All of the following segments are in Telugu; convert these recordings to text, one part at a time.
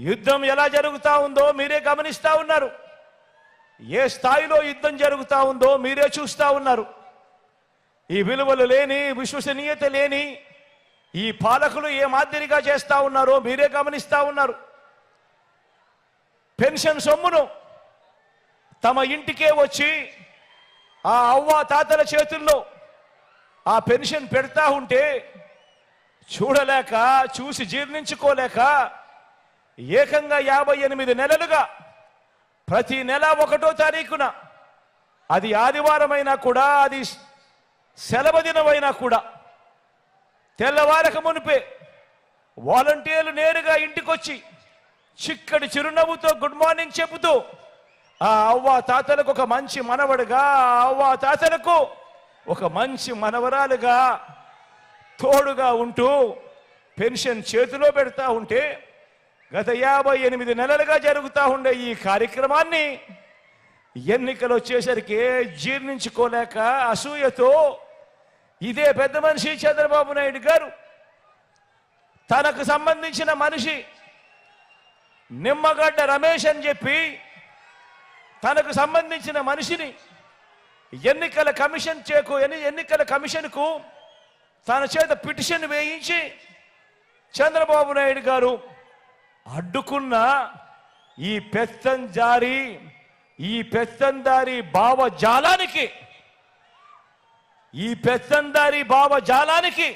యుద్ధం ఎలా జరుగుతా ఉందో మీరే గమనిస్తా ఉన్నారు. ఏ స్థాయిలో యుద్ధం జరుగుతా ఉందో మీరే చూస్తా ఉన్నారు. ఈ విలువలు లేని, విశ్వసనీయత లేని ఈ పాలకులు ఏ మాదిరిగా చేస్తా ఉన్నారో మీరే గమనిస్తా ఉన్నారు. పెన్షన్ సొమ్మును తమ ఇంటికే వచ్చి ఆ అవ్వ తాతల చేతుల్లో ఆ పెన్షన్ పెడతా ఉంటే చూడలేక, చూసి జీర్ణించుకోలేక ఏకంగా 58 నెలలుగా ప్రతి నెల 1వ తారీఖున, అది ఆదివారమైనా కూడా, అది సెలవు దినమైనా కూడా, తెల్లవారక మునిపే వాలంటీర్లు నేరుగా ఇంటికొచ్చి చిక్కటి చిరునవ్వుతో గుడ్ మార్నింగ్ చెబుతూ ఆ అవ్వ తాతలకు ఒక మంచి మనవడుగా, ఆ అవ్వ తాతలకు ఒక మంచి మనవరాలుగా తోడుగా ఉంటూ పెన్షన్ చేతిలో పెడతా ఉంటే గత 58 నెలలుగా జరుగుతూ ఉండే ఈ కార్యక్రమాన్ని ఎన్నికలు వచ్చేసరికి జీర్ణించుకోలేక అసూయతో ఇదే పెద్ద మనిషి చంద్రబాబు నాయుడు గారు తనకు సంబంధించిన మనిషి నిమ్మగడ్డ రమేష్ అని చెప్పి తనకు సంబంధించిన మనిషిని ఎన్నికల కమిషన్కు తన చేత పిటిషన్ వేయించి చంద్రబాబు నాయుడు గారు అడ్డుకున్న ఈ పెత్తందారి భావజాలానికి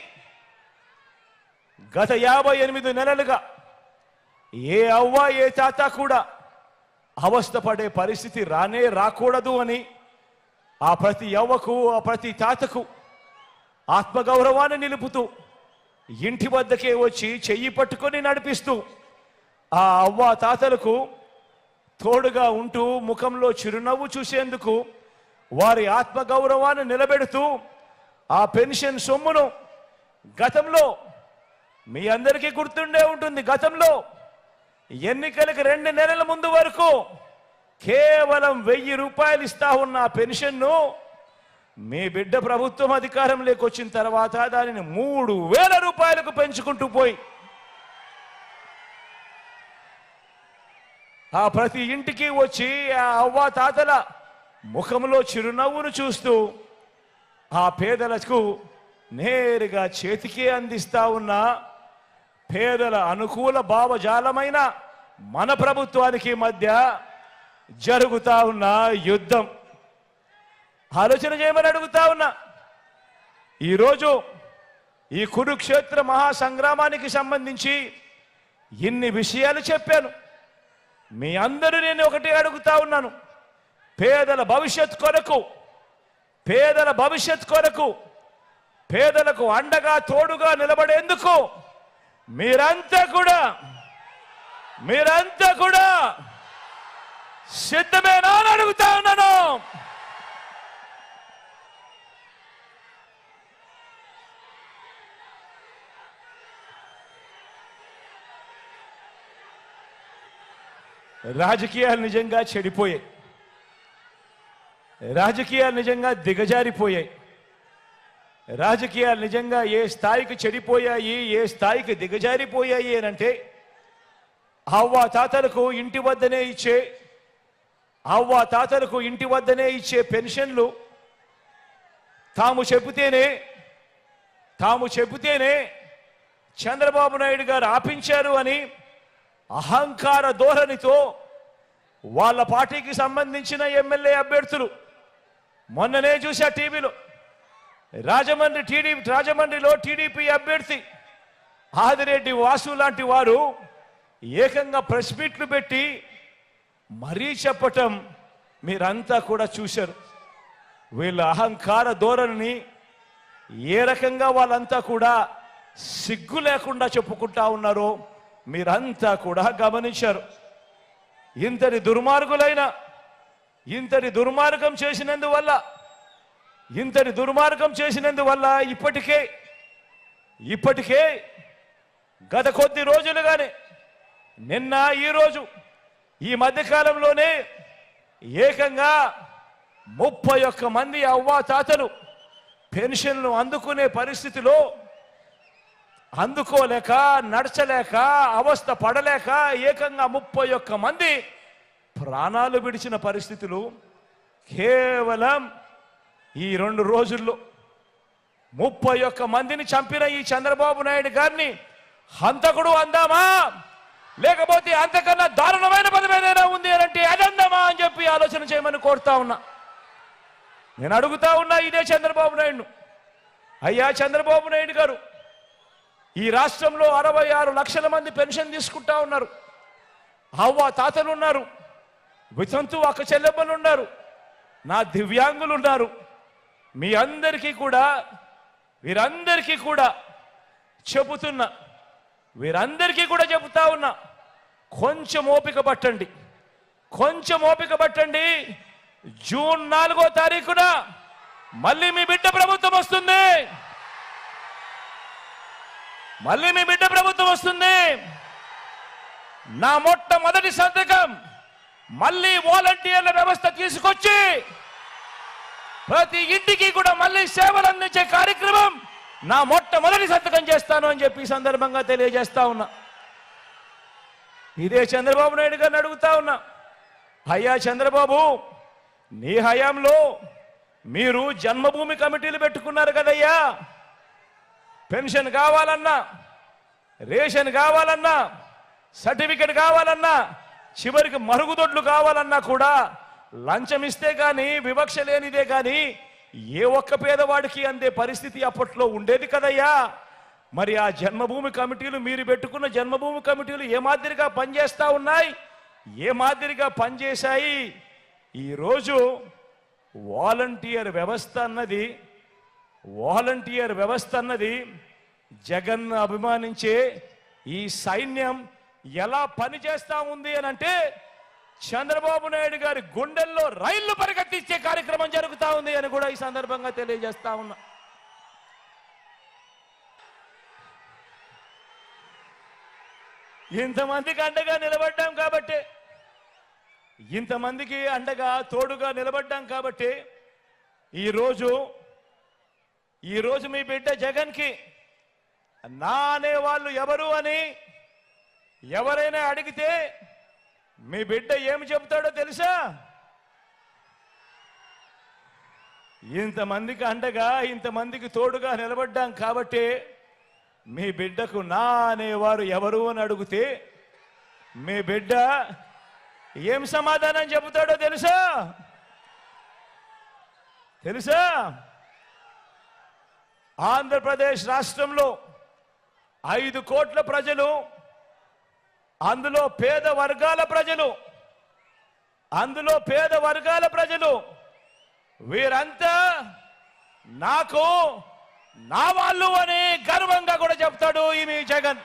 గత 58 నెలలుగా ఏ అవ్వ ఏ తాత కూడా అవస్థపడే పరిస్థితి రాకూడదు అని ఆ ప్రతి అవ్వకు, ఆ ప్రతి తాతకు ఆత్మగౌరవాన్ని నిలుపుతూ ఇంటి వద్దకే వచ్చి చెయ్యి పట్టుకొని నడిపిస్తూ ఆ అవ్వ తాతలకు తోడుగా ఉంటూ ముఖంలో చిరునవ్వు చూసేందుకు వారి ఆత్మగౌరవాన్ని నిలబెడుతూ ఆ పెన్షన్ సొమ్మును గతంలో మీ అందరికీ గుర్తుండే ఉంటుంది. గతంలో ఎన్నికలకు 2 నెలల ముందు వరకు కేవలం 1000 రూపాయలు ఇస్తా ఉన్న పెన్షన్ను మీ బిడ్డ ప్రభుత్వం అధికారంలోకి వచ్చిన తర్వాత దానిని 3000 రూపాయలకు పెంచుకుంటూ పోయి ఆ ప్రతి ఇంటికి వచ్చి ఆ అవ్వ తాతల ముఖంలో చిరునవ్వును చూస్తూ ఆ పేదలకు నేరుగా చేతికే అందిస్తా ఉన్న పేదల అనుకూల భావజాలమైన మన ప్రభుత్వానికి మధ్య జరుగుతా ఉన్న యుద్ధం ఆలోచన చేయమని అడుగుతా ఉన్నా. ఈరోజు ఈ కురుక్షేత్ర మహాసంగ్రామానికి సంబంధించి ఇన్ని విషయాలు చెప్పాను. మీ అందరూ నేను ఒకటే అడుగుతా ఉన్నాను. పేదల భవిష్యత్ కొరకు పేదలకు అండగా తోడుగా నిలబడేందుకు మీరంతా కూడా సిద్ధమేనా అని అడుగుతా ఉన్నాను. రాజకీయాలు నిజంగా చెడిపోయాయి. రాజకీయాలు నిజంగా దిగజారిపోయాయి. రాజకీయాలు నిజంగా ఏ స్థాయికి చెడిపోయాయి, ఏ స్థాయికి దిగజారిపోయాయి అనంటే అవ్వ తాతలకు ఇంటి వద్దనే ఇచ్చే పెన్షన్లు తాము చెబితేనే చంద్రబాబు నాయుడు గారు ఆపించారు అని అహంకార ధోరణితో వాళ్ళ పార్టీకి సంబంధించిన ఎమ్మెల్యే అభ్యర్థులు మొన్ననే చూసా టీవీలో రాజమండ్రిలో టీడీపీ అభ్యర్థి ఆదిరెడ్డి వాసు లాంటి వారు ఏకంగా ప్రెస్ మీట్లు పెట్టి మరీ చెప్పటం మీరంతా కూడా చూశారు. వీళ్ళ అహంకార ధోరణిని ఏ రకంగా వాళ్ళంతా కూడా సిగ్గు లేకుండా చెప్పుకుంటా ఉన్నారో మీరంతా కూడా గమనించారు. ఇంతటి దుర్మార్గం చేసినందువల్ల ఇప్పటికే గత కొద్ది రోజులుగానే నిన్న ఈరోజు ఈ మధ్యకాలంలోనే ఏకంగా 31 మంది అవ్వాతాతలు పెన్షన్లు అందుకునే పరిస్థితిలో అందుకోలేక నడచలేక అవస్థ పడలేక ఏకంగా 31 మంది ప్రాణాలు విడిచిన పరిస్థితులు కేవలం ఈ 2 రోజుల్లో 31 మందిని చంపిన ఈ చంద్రబాబు నాయుడు గారిని హంతకుడు అందామా, లేకపోతే అంతకన్నా దారుణమైన పదమేదైనా ఉంది అంటే అదందామా అని చెప్పి ఆలోచన చేయమని కోరుతా ఉన్నా. నేను అడుగుతా ఉన్నా ఇదే చంద్రబాబు నాయుడును, అయ్యా చంద్రబాబు నాయుడు గారు, ఈ రాష్ట్రంలో 66 లక్షల మంది పెన్షన్ తీసుకుంటా ఉన్నారు. అవ్వ తాతలు ఉన్నారు, వితంతు అక్క చెల్లెమ్మలు ఉన్నారు, నా దివ్యాంగులు ఉన్నారు. మీ అందరికీ కూడా వీరందరికీ కూడా చెబుతున్నా, వీరందరికీ కూడా చెబుతా ఉన్నా, కొంచెం ఓపిక పట్టండి, కొంచెం ఓపిక పట్టండి. జూన్ 4వ తారీఖున మళ్ళీ మీ బిడ్డ ప్రభుత్వం వస్తుంది, మళ్ళీ మీ బిడ్డ ప్రభుత్వం వస్తుంది. నా మొట్టమొదటి సంతకం మళ్ళీ వాలంటీర్ల వ్యవస్థ తీసుకొచ్చి ప్రతి ఇంటికి కూడా మళ్ళీ సేవలు అందించే కార్యక్రమం నా మొట్టమొదటి సంతకం చేస్తాను అని చెప్పి సందర్భంగా తెలియజేస్తా ఉన్నా. ఇదే చంద్రబాబు నాయుడు గారిని అడుగుతా ఉన్నా, అయ్యా చంద్రబాబు, నీ హయాంలో మీరు జన్మభూమి కమిటీలు పెట్టుకున్నారు కదయ్యా. పెన్షన్ కావాలన్నా, రేషన్ కావాలన్నా, సర్టిఫికెట్ కావాలన్నా, చివరికి మరుగుదొడ్లు కావాలన్నా కూడా లంచం ఇస్తే కానీ, వివక్ష లేనిదే కానీ ఏ ఒక్క పేదవాడికి అందే పరిస్థితి అప్పట్లో ఉండేది కదయ్యా. మరి ఆ జన్మభూమి కమిటీలు, మీరు పెట్టుకున్న జన్మభూమి కమిటీలు ఏ మాదిరిగా పనిచేస్తా ఉన్నాయి, ఏ మాదిరిగా పనిచేశాయి? ఈరోజు వాలంటీర్ వ్యవస్థ అన్నది జగన్ అభిమానించే ఈ సైన్యం ఎలా పనిచేస్తా ఉంది అని అంటే చంద్రబాబు నాయుడు గారి గుండెల్లో రైళ్లు పరిగెత్తించే కార్యక్రమం జరుగుతా ఉంది అని కూడా ఈ సందర్భంగా తెలియజేస్తా ఉన్నా. ఇంతమందికి అండగా నిలబడ్డాం కాబట్టి, ఇంతమందికి అండగా తోడుగా నిలబడ్డాం కాబట్టి ఈరోజు మీ బిడ్డ జగన్కి నా అనేవాళ్ళు ఎవరు అని ఎవరైనా అడిగితే మీ బిడ్డ ఏమి చెబుతాడో తెలుసా? ఇంతమందికి అండగా, ఇంతమందికి తోడుగా నిలబడ్డాం కాబట్టి మీ బిడ్డకు నా అనేవారు ఎవరు అని అడిగితే మీ బిడ్డ ఏం సమాధానం చెబుతాడో తెలుసా? ఆంధ్రప్రదేశ్ రాష్ట్రంలో 5 కోట్ల ప్రజలు, అందులో పేద వర్గాల ప్రజలు వీరంతా నాకు నా వాళ్ళు అని గర్వంగా కూడా చెప్తాడు ఈ మీ జగన్.